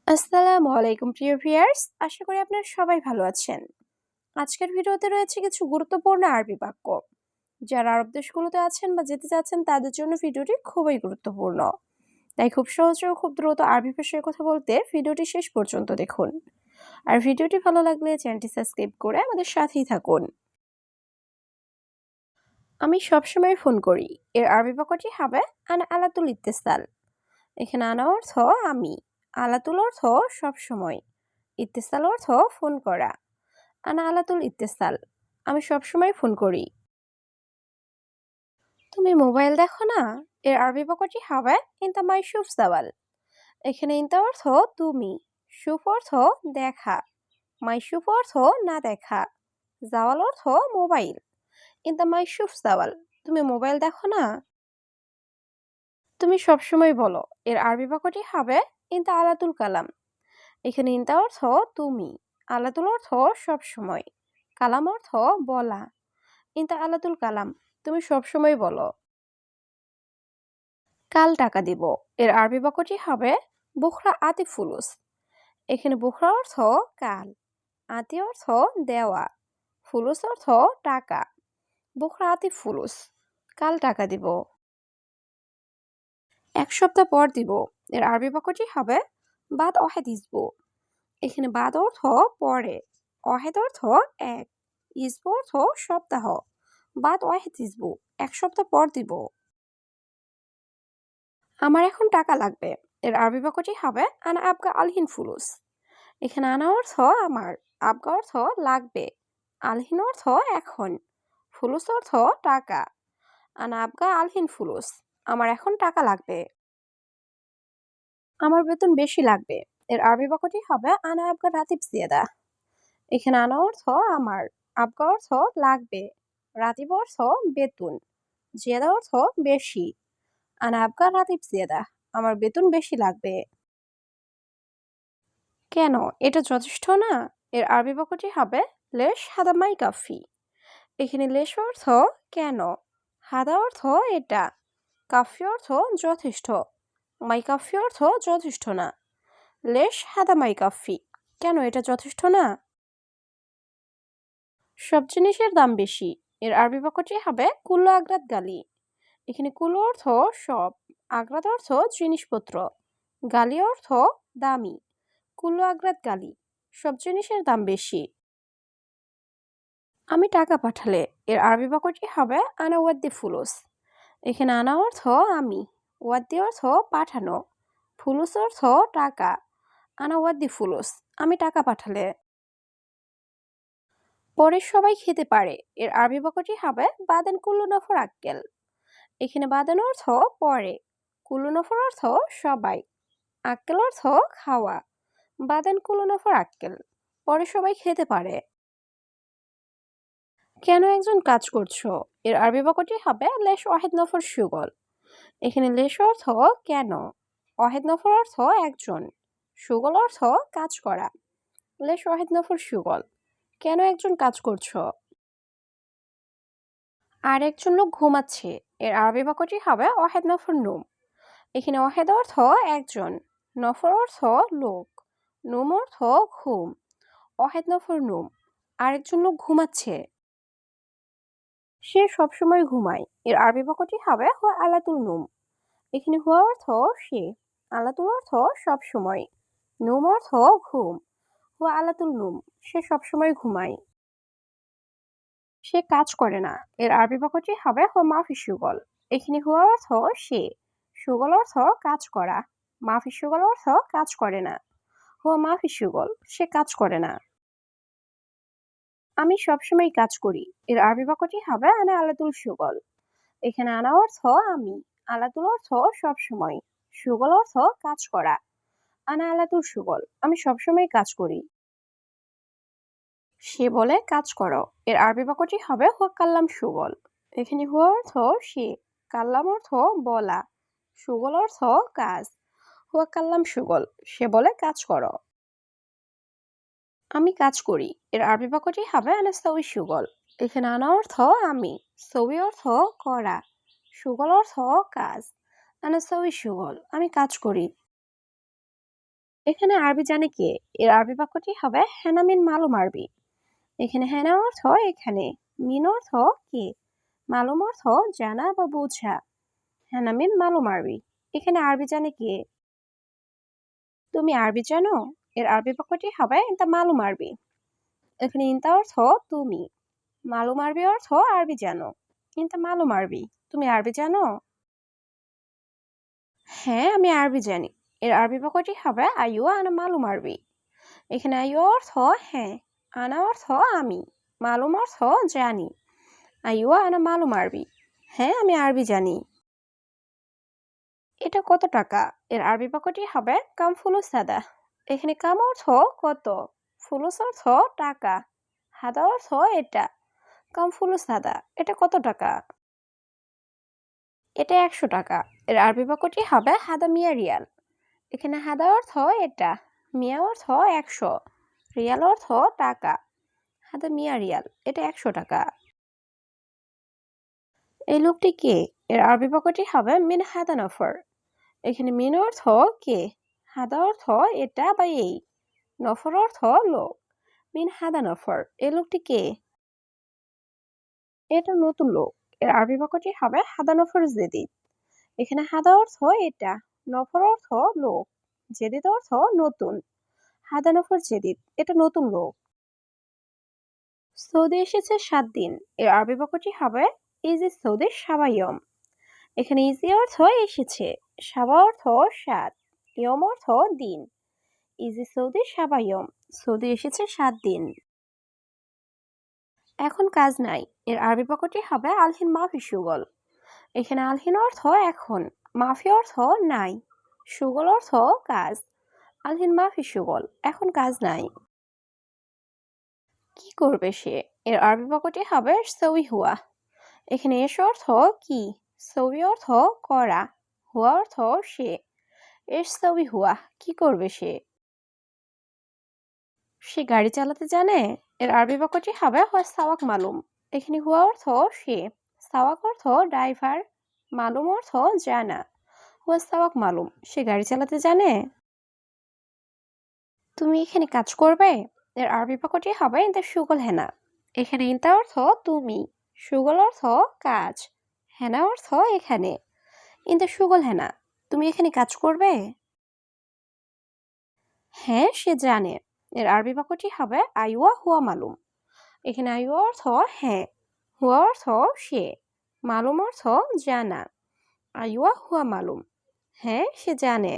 আসসালামু আলাইকুম প্রিয় ভিউয়ার্স, আশা করি আপনারা সবাই ভালো আছেন। আজকের ভিডিওতে রয়েছে কিছু গুরুত্বপূর্ণ আরবি বাক্য। যারা আরব দেশগুলোতে আছেন বা যেতে চাচ্ছেন তাদের জন্য ভিডিওটি খুবই গুরুত্বপূর্ণ। তাই খুব সহজে ও খুব দ্রুত আরবি ভাষায় কথা বলতে ভিডিওটি শেষ পর্যন্ত দেখুন। আর ভিডিওটি ভালো লাগলে চ্যানেলটি সাবস্ক্রাইব করে আমাদের সাথেই থাকুন। আমি সবসময় ফোন করি। এর আরবি বাক্যটি হবে আনা আলাতুল ইত্তেসাল। এখানে আনা অর্থ আমি, আলাতুল অর্থ সবসময়, ইত্তেসাল অর্থ ফোন করা। আনা আলাতুল ইত্তেসাল, আমি সবসময় ফোন করি। তুমি মোবাইল দেখো না? এর আরবি বাক্যটি হবে ইনতা মাই শুফ সাওয়াল। এখানে ইনতা অর্থ তুমি, শুফ অর্থ দেখা, মাই শুফ অর্থ না দেখা, জাওয়াল অর্থ মোবাইল। ইনতা মাই শুফ সাওয়াল, তুমি মোবাইল দেখো না? তুমি সবসময় বলো। এর আরবি বাক্যটি হবে ইনতা আলাতুল কালাম। এখানে ইনতা অর্থ তুমি, আলাতুল অর্থ সবসময়, কালাম অর্থ বলা। ইনতা আলাতুল কালাম, তুমি সবসময় বলো। কাল টাকা দিব। এর আরবি বাক্যটি হবে বুখরা আতি ফুলুস। এখানে বুখরা অর্থ কাল, আতি অর্থ দেওয়া, ফুলুস অর্থ টাকা। বুখরা আতি ফুলুস, কাল টাকা দিব। এক সপ্তাহ পর দিব। এর আরবি বাক্যটি হবে বাদ অহেদ ইসবু। এখানে বাদ অর্থ পরে, অহেদ অর্থ এক, ইসবু অর্থ সপ্তাহ। বাদ অহেদ ইসবু, এক সপ্তাহ পর দিব। আমার এখন টাকা লাগবে। এর আরবি বাক্যটি হবে আনা আবগা আলহিন ফুলুস। এখানে আনা অর্থ আমার, আবগা অর্থ লাগবে, আলহিন অর্থ এখন, ফুলুস অর্থ টাকা। আনা আবগা আলহিন ফুলুস, আমার এখন টাকা লাগবে। আমার বেতন বেশি লাগবে। এর আরবি বাক্যটি হবে আনা আবগা রাতিব জিয়াদা। এখানে আনা অর্থ আমার, আবগা অর্থ লাগবে, রাতিব অর্থ বেতন, জিয়াদা অর্থ বেশি। আনা আবগা রাতিব জিয়াদা, আমার বেতন বেশি লাগবে। কেন, এটা যথেষ্ট না? এর আরবি বাক্যটি হবে লেশ হাদা মাই কাফি। এখানে লেশ অর্থ কেন, হাদা অর্থ এটা, কাফি অর্থ যথেষ্ট, মাই কাফি অর্থ যথেষ্ট না। লেশ হাদা মাই কাফি, কেন এটা যথেষ্ট না? সব জিনিসের দাম বেশি। এর আরবি বাক্যটি হবে কুল্লু আগ্রাত গালি। এখানে কুল্লু অর্থ সব, আগ্রাত অর্থ জিনিসপত্র, গালি অর্থ দামি। কুল্লু আগ্রাত গালি, সব জিনিসের দাম বেশি। আমি টাকা পাঠালে। এর আরবি বাক্যটি হবে আনা ওয়াদ্দি ফুলুস। এখানে আনা অর্থ আমি, ওয়াদ্দি অর্থ পাঠানো, ফুলুস অর্থ টাকা। আনা ওয়াদ্দি ফুলুস, আমি টাকা পাঠালে। পরে সবাই খেতে পারে। এর আরবি বাক্যটি হবে বাদেন কুল্লু নফর আক্কেল। এখানে বাদেন অর্থ পরে, কুল্লু নফর অর্থ সবাই, আক্কেল অর্থ খাওয়া। বাদেন কুল্লু নফর আক্কেল, পরে সবাই খেতে পারে। কেন একজন কাজ করছো? এর আরবি বাক্যটি হবে লেশ ওয়াহেদ নফর সুগল। এখানে লেশ অর্থ কেন, ওয়াহেদ নফর অর্থ একজন, সুগল অর্থ কাজ করা। লেশ ওয়াহেদ নফর সুগল, কেন একজন কাজ করছো? আর একজন লোক ঘুমাচ্ছে। এর আরবি বাক্যটি হবে ওয়াহেদ নফর নুম। এখানে ওয়াহেদ অর্থ একজন, নফর অর্থ লোক, নুম অর্থ ঘুম। ওয়াহেদ নফর নুম, আরেকজন লোক ঘুমাচ্ছে। সে সবসময় ঘুমায়। এর আরবি বাক্যটি হবে হুয়া আলাতুল নুম। এখানে হুয়া অর্থ সে, আলাতুল অর্থ সবসময়, নুম অর্থ ঘুম। হুয়া আলাতুল নুম, সে সবসময় ঘুমায়। সে কাজ করে না। এর আরবি বাক্যটি হবে হুয়া মাফি সুগল। এখানে হুয়া অর্থ সে, সুগল অর্থ কাজ করা, মাফি সুগল অর্থ কাজ করে না। হুয়া মাফি সুগল, সে কাজ করে না। আমি সবসময় কাজ করি। এর আরবি বাক্যটি হবে আনা আলাতুল সুগল। এখানে আনা অর্থ আমি, আলাতুল অর্থ সবসময়, সুগল অর্থ কাজ করা। আনা আলাতুল সুগল, আমি সবসময় কাজ করি। সে বলে কাজ করো। এর আরবি বাক্যটি হবে হুয়া কাল্লাম সুগল। এখানে হুয়া অর্থ সে, কাল্লাম অর্থ বলা, সুগল অর্থ কাজ। হুয়া কাল্লাম সুগল, সে বলে কাজ করো। আমি কাজ করি। এর আরবি বাক্যটি হবে আনা সউই সুগল। এখানে আনা অর্থ আমি, সউই অর্থ করা, সুগল অর্থ কাজ। আনা সউই সুগল, আমি কাজ করি। এখানে আরবি জানে কে? এর আরবি বাক্যটি হবে হেনা মিন মালুম আরবি। এখানে হেনা অর্থ এখানে, মিন অর্থ কে, মালুম অর্থ জানা বা বোঝা। হেনা মিন মালুম আরবি। এখানে আরবি জানে কে? তুমি আরবি জানো? এর আরবি বাক্যটি হবে ইনতা মালুম আরবি। এখানে ইনতা অর্থ তুমি, মালুম আরবি অর্থ আরবি জানো। ইনতা মালুম আরবি। তুমি আরবি জানো? হ্যাঁ, আমি আরবি জানি। এর আরবি বাক্যটি হবে আইয়ুয়া আনা মালুম আরবি। এখানে আইয়ুয়া অর্থ হ্যাঁ, আনা অর্থ আমি, মালুম অর্থ জানি। আইয়ুয়া আনা মালুম আরবি। হ্যাঁ, আমি আরবি জানি। এটা কত টাকা? এর আরবি বাক্যটি হবে কাম ফুলুস হাদা। এখানে কাম অর্থ কত, ফুলুস অর্থ টাকা, হাদা অর্থ এটা। কাম ফুলুস হাদা, এটা কত টাকা? এটা 100 টাকা। এর আরবি বাক্যটি হবে হাদা মিয়া রিয়াল। এখানে হাদা অর্থ এটা, মিয়া অর্থ 100, রিয়াল অর্থ টাকা। হাদা মিয়া রিয়াল, এটা 100 টাকা। এই লোকটি কে? এর আরবি বাক্যটি হবে মিন হাদা নফর। এখানে মিন অর্থ কে, হাদা অর্থ এটা বা এই, নফর অর্থ লোক। মিন হাদা নফর, এই লোকটি কে? এটা নতুন লোক। এর আরবি বাক্যটি হবে হাদা নফর জেদিদ। এখানে হাদা অর্থ এটা, নফর অর্থ লোক, জেদিদ অর্থ নতুন। হাদা নফর জেদিদ, এটা নতুন লোক। সৌদি এসেছে 7 দিন। এর আরবি বাক্যটি হবে ইজি সৌদি সাবাইয়ম। এখানে ইজি অর্থ এসেছে, সাবা অর্থ 7, ইয়ম অর্থ দিন। ইজি সৌদি সাবাইয়ম, সৌদি এসেছে 7 দিন। এখন কাজ নাই। এর আরবি বাক্যটি হবে আলহিন মাফি সুগল। এখানে আলহিন অর্থ এখন, মাফি অর্থ নাই, সুগল অর্থ কাজ। আলহিন মাফি সুগল, এখন কাজ নাই। কি করবে সে? এর আরবি বাক্যটি হবে সৌই হুয়া। এখানে এস অর্থ কি, সৌই অর্থ করা, হুয়া অর্থ সে। এস সৌই হুয়া, কি করবে সে? সে গাড়ি চালাতে জানে? এর আরবি বাক্যটি হবে হুয়া সাওয়াক মালুম। এখানে হুয়া অর্থ সে, সাওয়াক অর্থ ড্রাইভার, মালুম অর্থ জানা। হুয়া সাওয়াক মালুম, সে গাড়ি চালাতে জানে? তুমি এখানে কাজ করবে? এর আরবি বাক্যটি হবে ইনতা সুগল হেনা। এখানে ইনতা অর্থ তুমি, সুগল অর্থ কাজ, হেনা অর্থ এখানে। ইনতা সুগল হেনা, তুমি এখানে কাজ করবে? হ্যাঁ, সে জানে। এর আরবি বাক্যটি হবে আইওয়া হুয়া মালুম। এখানে আইওয়া অর্থ হ্যাঁ, হুয়া অর্থ সে, মালুম অর্থ জানা। আইওয়া হুয়া মালুম, হ্যাঁ সে জানে।